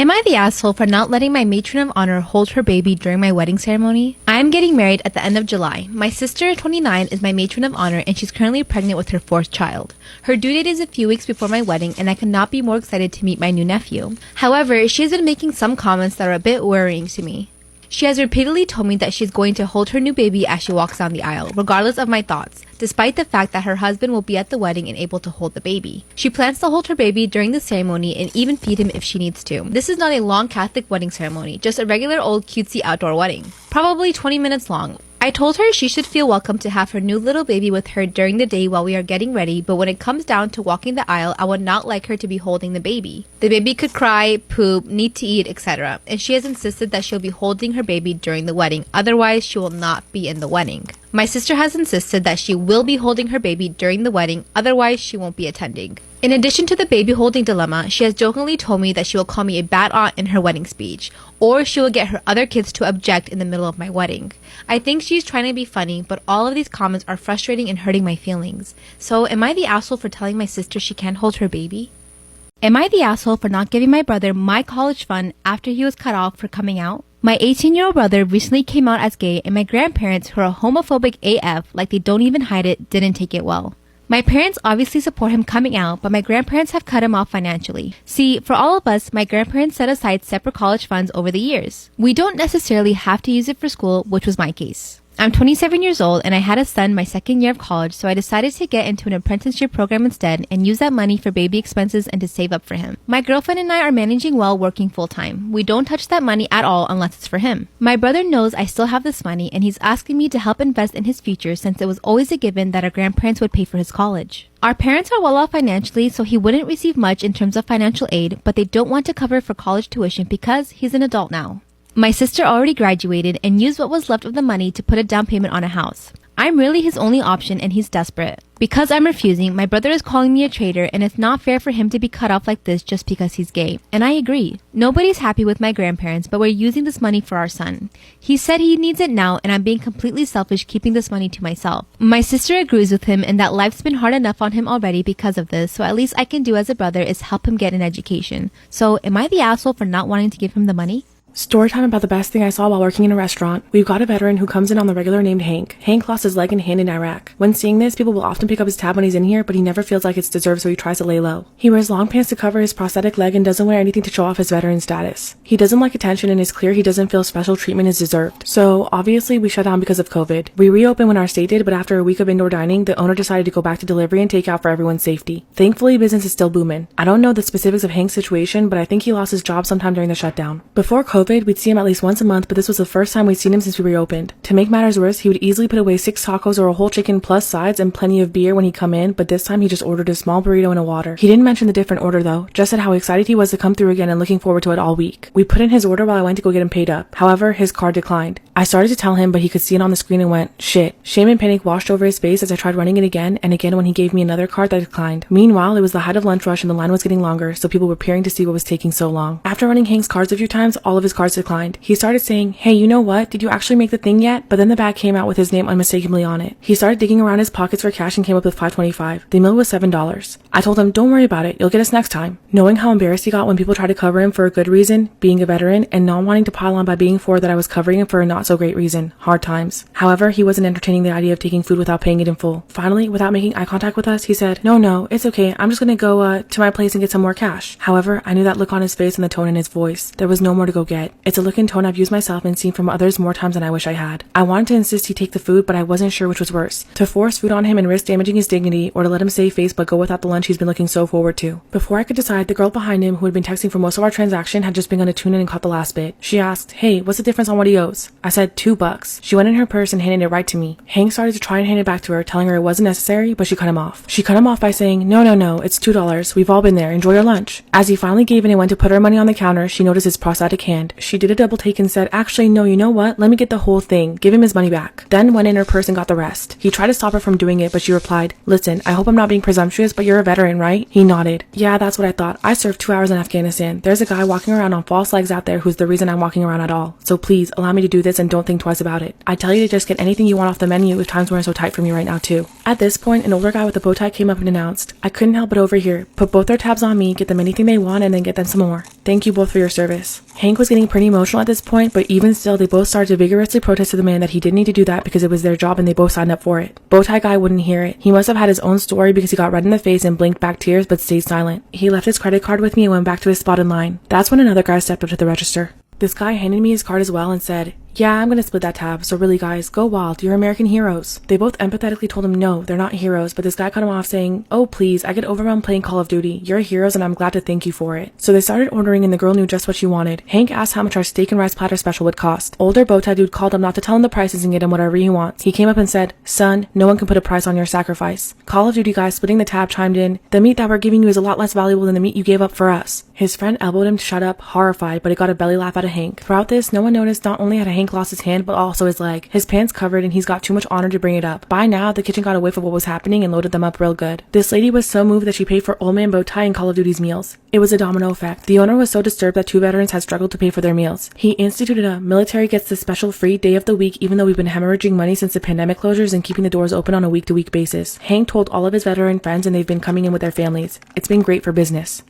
Am I the asshole for not letting my matron of honor hold her baby during my wedding ceremony? I am getting married at the end of July. My sister, 29, is my matron of honor and she's currently pregnant with her 4th child. Her due date is a few weeks before my wedding and I could not be more excited to meet my new nephew. However, she has been making some comments that are a bit worrying to me. She has repeatedly told me that she's going to hold her new baby as she walks down the aisle, regardless of my thoughts, despite the fact that her husband will be at the wedding and able to hold the baby. She plans to hold her baby during the ceremony and even feed him if she needs to. This is not a long Catholic wedding ceremony, just a regular old cutesy outdoor wedding. Probably 20 minutes long. I told her she should feel welcome to have her new little baby with her during the day while we are getting ready, but when it comes down to walking the aisle, I would not like her to be holding the baby. The baby could cry, poop, need to eat, etc. And she has insisted that she'll be holding her baby during the wedding, otherwise she will not be in the wedding. My sister has insisted that she will be holding her baby during the wedding, otherwise she won't be attending. In addition to the baby holding dilemma, she has jokingly told me that she will call me a bad aunt in her wedding speech, or she will get her other kids to object in the middle of my wedding. I think she's trying to be funny, but all of these comments are frustrating and hurting my feelings. So am I the asshole for telling my sister she can't hold her baby? Am I the asshole for not giving my brother my college fund after he was cut off for coming out? My 18-year-old brother recently came out as gay and my grandparents, who are homophobic AF, like they don't even hide it, didn't take it well. My parents obviously support him coming out, but my grandparents have cut him off financially. See, for all of us, my grandparents set aside separate college funds over the years. We don't necessarily have to use it for school, which was my case. I'm 27 years old and I had a son my 2nd year of college, so I decided to get into an apprenticeship program instead and use that money for baby expenses and to save up for him. My girlfriend and I are managing well working full-time. We don't touch that money at all unless it's for him. My brother knows I still have this money and he's asking me to help invest in his future since it was always a given that our grandparents would pay for his college. Our parents are well off financially, so he wouldn't receive much in terms of financial aid, but they don't want to cover for college tuition because he's an adult now. My sister already graduated and used what was left of the money to put a down payment on a house. I'm really his only option and he's desperate. Because I'm refusing, my brother is calling me a traitor and it's not fair for him to be cut off like this just because he's gay. And I agree. Nobody's happy with my grandparents, but we're using this money for our son. He said he needs it now and I'm being completely selfish keeping this money to myself. My sister agrees with him and that life's been hard enough on him already because of this, so at least I can do as a brother is help him get an education. So am I the asshole for not wanting to give him the money? Storytime about the best thing I saw while working in a restaurant. We've got a veteran who comes in on the regular named Hank. Hank lost his leg and hand in Iraq. When seeing this, people will often pick up his tab when he's in here, but he never feels like it's deserved, so he tries to lay low. He wears long pants to cover his prosthetic leg and doesn't wear anything to show off his veteran status. He doesn't like attention and it's clear he doesn't feel special treatment is deserved. So, obviously, we shut down because of COVID. We reopened when our state did, but after a week of indoor dining, the owner decided to go back to delivery and takeout for everyone's safety. Thankfully, business is still booming. I don't know the specifics of Hank's situation, but I think he lost his job sometime during the shutdown. Before COVID, we'd see him at least once a month, but this was the first time we'd seen him since we reopened. To make matters worse, he would easily put away 6 tacos or a whole chicken plus sides and plenty of beer when he'd come in, but this time he just ordered a small burrito and a water. He didn't mention the different order though, just said how excited he was to come through again and looking forward to it all week. We put in his order while I went to go get him paid up. However, his card declined. I started to tell him, but he could see it on the screen and went, shit. Shame and panic washed over his face as I tried running it again and again when he gave me another card that declined. Meanwhile, it was the height of lunch rush and the line was getting longer, so people were peering to see what was taking so long. After running Hank's cards a few times, all of his cards declined. He started saying, hey, you know what? Did you actually make the thing yet? But then the bag came out with his name unmistakably on it. He started digging around his pockets for cash and came up with $5.25. The meal was $7. I told him, don't worry about it. You'll get us next time. Knowing how embarrassed he got when people tried to cover him for a good reason, being a veteran, and not wanting to pile on by being forward that I was covering him for a not so great reason, hard times. However, he wasn't entertaining the idea of taking food without paying it in full. Finally, without making eye contact with us, he said, no, it's okay. I'm just gonna go to my place and get some more cash. However, I knew that look on his face and the tone in his voice. There was no more to go get. It's a look and tone I've used myself and seen from others more times than I wish I had. I wanted to insist he take the food, but I wasn't sure which was worse. To force food on him and risk damaging his dignity, or to let him save face but go without the lunch he's been looking so forward to. Before I could decide, the girl behind him, who had been texting for most of our transaction, had just begun to tune in and caught the last bit. She asked, hey, what's the difference on what he owes? I said, $2. She went in her purse and handed it right to me. Hank started to try and hand it back to her, telling her it wasn't necessary, but she cut him off. She cut him off by saying, no, it's $2. We've all been there. Enjoy your lunch. As he finally gave in and went to put her money on the counter, she noticed his prosthetic hand. She did a double take and said, actually, no, you know what? Let me get the whole thing. Give him his money back. Then went in her purse and got the rest. He tried to stop her from doing it, but she replied, listen, I hope I'm not being presumptuous, but you're a veteran, right? He nodded. Yeah, that's what I thought. I served 2 hours in Afghanistan. There's a guy walking around on false legs out there who's the reason I'm walking around at all. So please, allow me to do this and and don't think twice about it. I tell you to just get anything you want off the menu if times weren't so tight for me right now too. At this point, an older guy with a bow tie came up and announced, I couldn't help but overhear, put both their tabs on me, get them anything they want, and then get them some more. Thank you both for your service. Hank was getting pretty emotional at this point, but even still, they both started to vigorously protest to the man that he didn't need to do that because it was their job and they both signed up for it. Bowtie guy wouldn't hear it. He must have had his own story because he got red in the face and blinked back tears but stayed silent. He left his credit card with me and went back to his spot in line. That's when another guy stepped up to the register. This guy handed me his card as well and said, yeah, I'm gonna split that tab, so really guys, go wild, you're American heroes. They both empathetically told him no, they're not heroes, but this guy cut him off saying, oh please, I get overwhelmed playing Call of Duty, you're heroes and I'm glad to thank you for it. So they started ordering and the girl knew just what she wanted. Hank asked how much our steak and rice platter special would cost. Older bowtie dude called him not to tell him the prices and get him whatever he wants. He came up and said, son, no one can put a price on your sacrifice. Call of Duty guy splitting the tab chimed in, the meat that we're giving you is a lot less valuable than the meat you gave up for us. His friend elbowed him to shut up, horrified, but it got a belly laugh out of Hank. Throughout this, no one noticed not only had Hank lost his hand, but also his leg. His pants covered and he's got too much honor to bring it up. By now, the kitchen got a whiff of what was happening and loaded them up real good. This lady was so moved that she paid for Old Man Bowtie and Call of Duty's meals. It was a domino effect. The owner was so disturbed that two veterans had struggled to pay for their meals. He instituted a military gets the special free day of the week even though we've been hemorrhaging money since the pandemic closures and keeping the doors open on a week-to-week basis. Hank told all of his veteran friends and they've been coming in with their families. It's been great for business.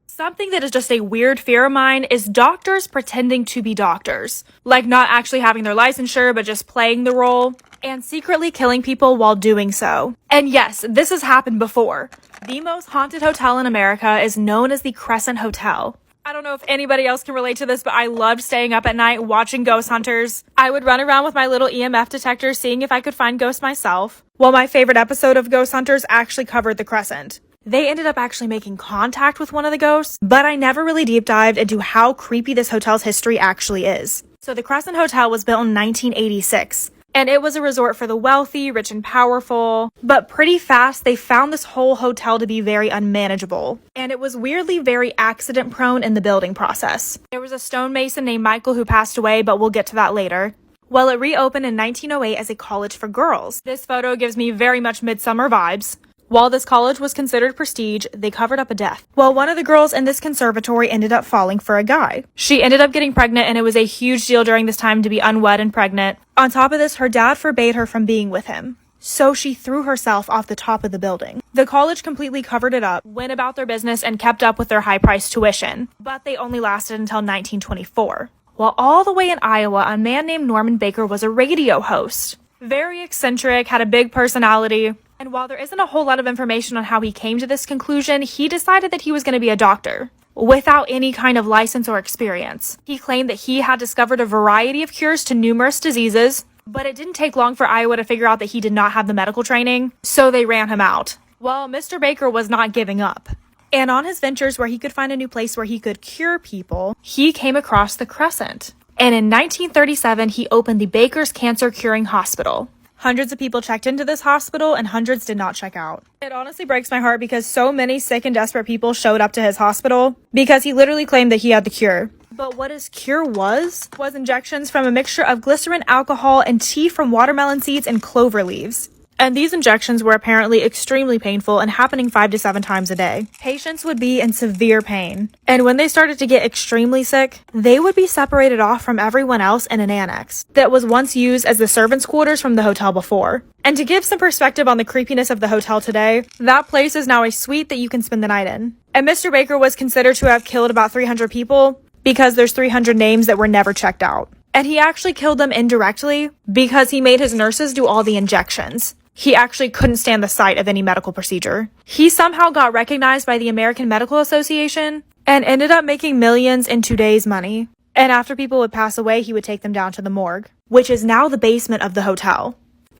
Something that is just a weird fear of mine is doctors pretending to be doctors. Like not actually having their licensure, but just playing the role. And secretly killing people while doing so. And yes, this has happened before. The most haunted hotel in America is known as the Crescent Hotel. I don't know if anybody else can relate to this, but I loved staying up at night watching ghost hunters. I would run around with my little EMF detector seeing if I could find ghosts myself. Well, my favorite episode of Ghost Hunters actually covered the Crescent. They ended up actually making contact with one of the ghosts, but I never really deep dived into how creepy this hotel's history actually is. So the Crescent Hotel was built in 1986, and it was a resort for the wealthy, rich, and powerful, but pretty fast they found this whole hotel to be very unmanageable, and it was weirdly very accident prone in the building process. There was a stonemason named Michael who passed away, but we'll get to that later. Well, it reopened in 1908 as a college for girls. This photo gives me very much Midsummer vibes. While this college was considered prestige, they covered up a death. Well, one of the girls in this conservatory ended up falling for a guy. She ended up getting pregnant, and it was a huge deal during this time to be unwed and pregnant. On top of this, her dad forbade her from being with him. So she threw herself off the top of the building. The college completely covered it up, went about their business, and kept up with their high-priced tuition. But they only lasted until 1924. Well, all the way in Iowa, a man named Norman Baker was a radio host. Very eccentric, had a big personality. And while there isn't a whole lot of information on how he came to this conclusion, he decided that he was going to be a doctor without any kind of license or experience. He claimed that he had discovered a variety of cures to numerous diseases, but it didn't take long for Iowa to figure out that he did not have the medical training, so they ran him out. Well, Mr. Baker was not giving up. And on his ventures where he could find a new place where he could cure people, he came across the Crescent. And in 1937, he opened the Baker's Cancer Curing Hospital. Hundreds of people checked into this hospital and hundreds did not check out. It honestly breaks my heart because so many sick and desperate people showed up to his hospital because he literally claimed that he had the cure. But what his cure was injections from a mixture of glycerin, alcohol, and tea from watermelon seeds and clover leaves. And these injections were apparently extremely painful and happening 5 to 7 times a day. Patients would be in severe pain. And when they started to get extremely sick, they would be separated off from everyone else in an annex that was once used as the servants' quarters from the hotel before. And to give some perspective on the creepiness of the hotel today, that place is now a suite that you can spend the night in. And Mr. Baker was considered to have killed about 300 people because there's 300 names that were never checked out. And he actually killed them indirectly because he made his nurses do all the injections. He actually couldn't stand the sight of any medical procedure. He somehow got recognized by the American Medical Association and ended up making millions in today's money. And after people would pass away, he would take them down to the morgue, which is now the basement of the hotel.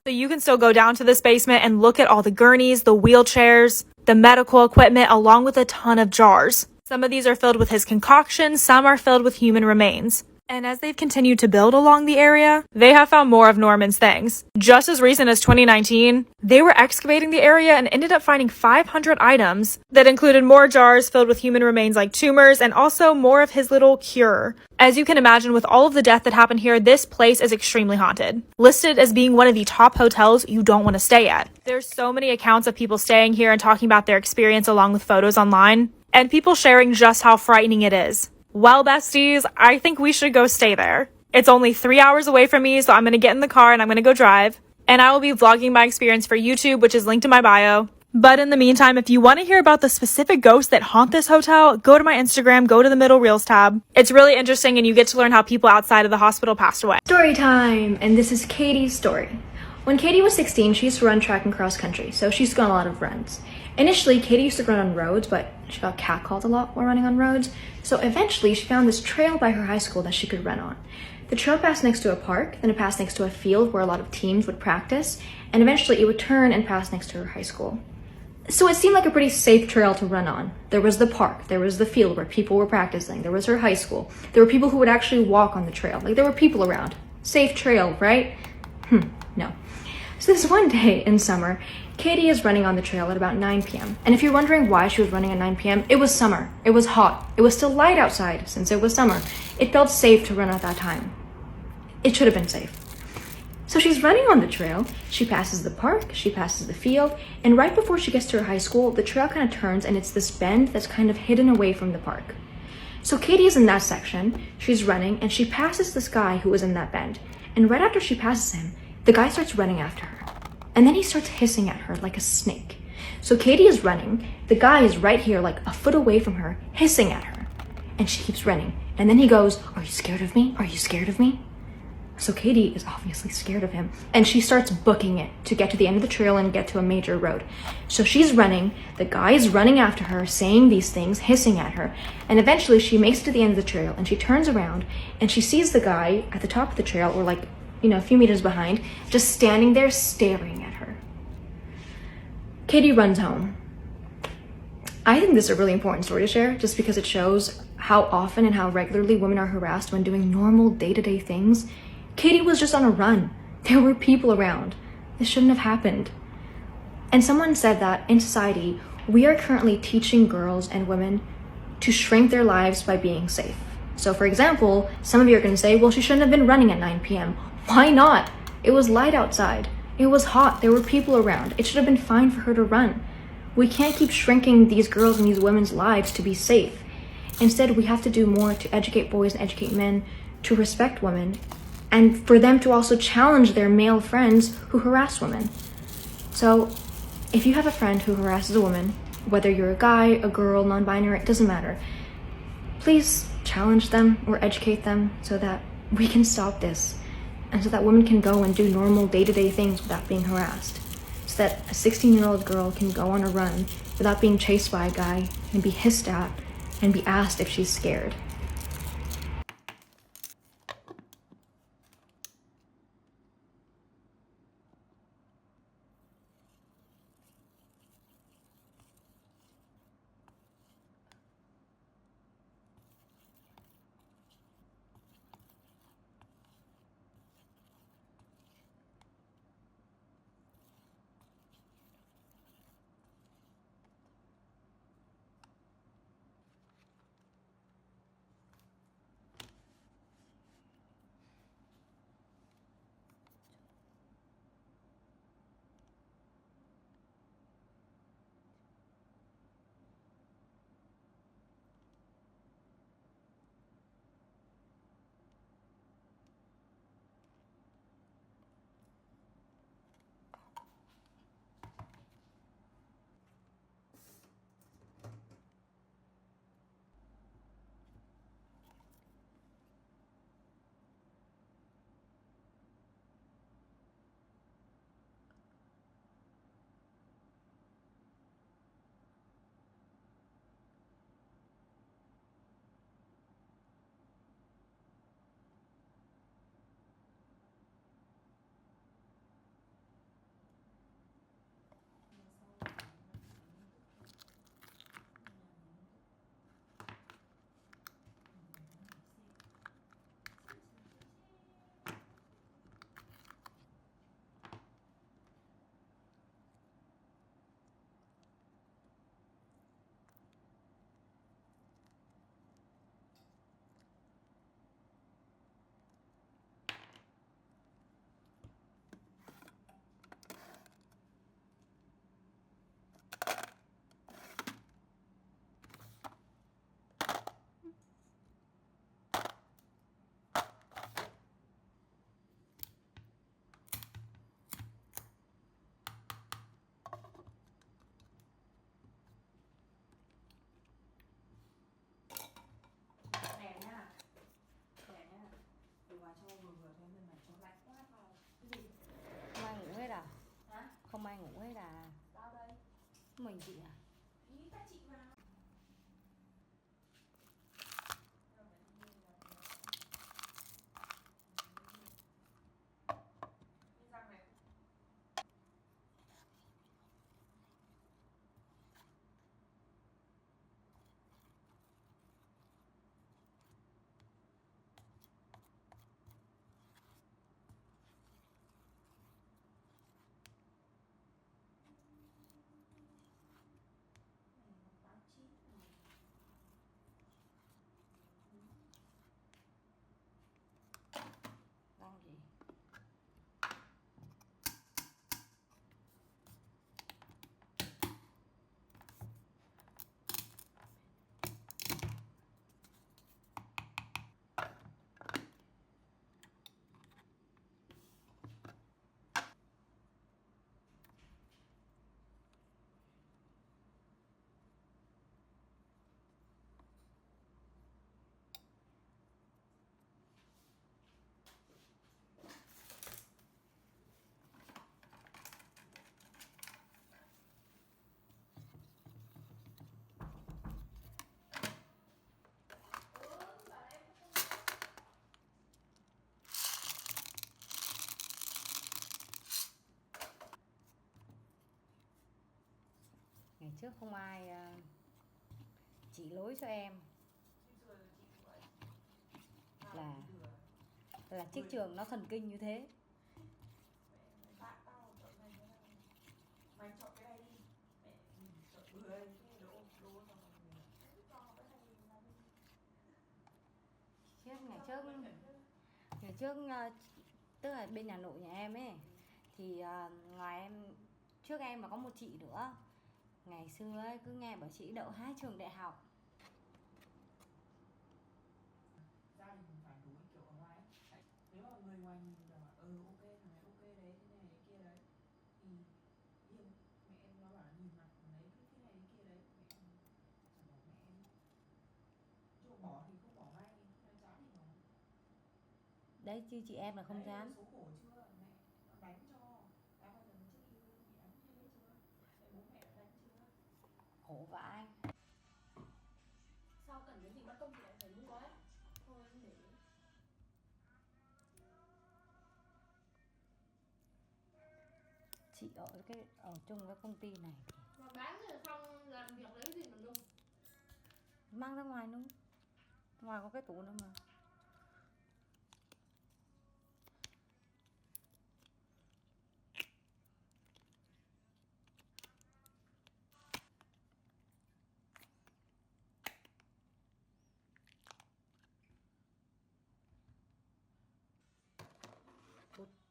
So you can still go down to this basement and look at all the gurneys, the wheelchairs, the medical equipment, along with a ton of jars. Some of these are filled with his concoction, some are filled with human remains. And as they've continued to build along the area, they have found more of Norman's things. Just as recent as 2019, they were excavating the area and ended up finding 500 items that included more jars filled with human remains like tumors and also more of his little cure. As you can imagine, with all of the death that happened here, this place is extremely haunted. Listed as being one of the top hotels you don't want to stay at. There's so many accounts of people staying here and talking about their experience along with photos online, and people sharing just how frightening it is. Well, besties, I think we should go stay there. It's only 3 hours away from me, so I'm gonna get in the car and I'm gonna go drive. And I will be vlogging my experience for YouTube, which is linked in my bio. But in the meantime, if you want to hear about the specific ghosts that haunt this hotel, go to my Instagram, go to the middle reels tab. It's really interesting and you get to learn how people outside of the hospital passed away. Story time! And this is Katie's story. When Katie was 16, she used to run track and cross country, so she's gone a lot of runs. Initially, Katie used to run on roads, but she got catcalled a lot while running on roads, so eventually she found this trail by her high school that she could run on. The trail passed next to a park, then it passed next to a field where a lot of teams would practice, and eventually it would turn and pass next to her high school. So it seemed like a pretty safe trail to run on. There was the park, there was the field where people were practicing, there was her high school. There were people who would actually walk on the trail. Like, there were people around. Safe trail, right? No. So this one day in summer, Katie is running on the trail at about 9 p.m. And if you're wondering why she was running at 9 p.m., it was summer. It was hot. It was still light outside since it was summer. It felt safe to run at that time. It should have been safe. So she's running on the trail, she passes the park, she passes the field, and right before she gets to her high school, the trail kind of turns and it's this bend that's kind of hidden away from the park. So Katie is in that section, she's running, and she passes this guy who was in that bend. And right after she passes him, the guy starts running after her. And then he starts hissing at her like a snake. So Katie is running, the guy is right here like a foot away from her, hissing at her. And she keeps running. And then he goes, "Are you scared of me? Are you scared of me?" So Katie is obviously scared of him, and she starts booking it to get to the end of the trail and get to a major road. So she's running, the guy is running after her, saying these things, hissing at her, and eventually she makes it to the end of the trail, and she turns around, and she sees the guy at the top of the trail, or like, a few meters behind, just standing there staring at her. Katie runs home. I think this is a really important story to share, just because it shows how often and how regularly women are harassed when doing normal day-to-day things. Katie was just on a run. There were people around. This shouldn't have happened. And someone said that in society, we are currently teaching girls and women to shrink their lives by being safe. So for example, some of you are going to say, well, she shouldn't have been running at 9 p.m. Why not? It was light outside. It was hot. There were people around. It should have been fine for her to run. We can't keep shrinking these girls and these women's lives to be safe. Instead, we have to do more to educate boys and educate men to respect women, and for them to also challenge their male friends who harass women. So if you have a friend who harasses a woman, whether you're a guy, a girl, non-binary, it doesn't matter, please challenge them or educate them so that we can stop this, and so that women can go and do normal day-to-day things without being harassed, so that a 16-year-old girl can go on a run without being chased by a guy and be hissed at and be asked if she's scared. hay là Tao đây. mình chị à? Ý các chị vào. Răng này. Răng gì? Ngày trước không ai chỉ lối cho em là chiếc trường nó thần kinh như thế. Mày chọn cái này đi. Mẹ chọn bừa cái đồ đồ cho mình. Cho cái này là Ngày trước tức là bên nhà nội nhà em ấy thì ngoài em trước em mà có một chị nữa. Ngày xưa ấy, cứ nghe bảo chị đậu 2 trường đại học. gia đình phản đối kiểu ở ngoài ấy. Nếu mà người ngoài nhìn bảo ok thằng này ok đấy thế này thế kia đấy thì yêu mẹ em nó bảo nhìn mặt đấy cứ thế này thế kia đấy mẹ em chẳng bảo mẹ em chứ bỏ thì không bỏ ngay nó chán thì bỏ Đấy chứ chị em là không đấy, dám. số khổ chưa mẹ nó đánh cho đã bao giờ trước yêu bị đánh như thế chưa để bố mẹ đã đánh chưa Khổ vãi. sao cần cái gì mất công thì lại phải mua ấy thôi để Chị ở chung cái công ty này thì Mà bán rồi xong làm việc lấy gì mà nung? mang ra ngoài luôn. Ngoài có cái tủ nữa mà.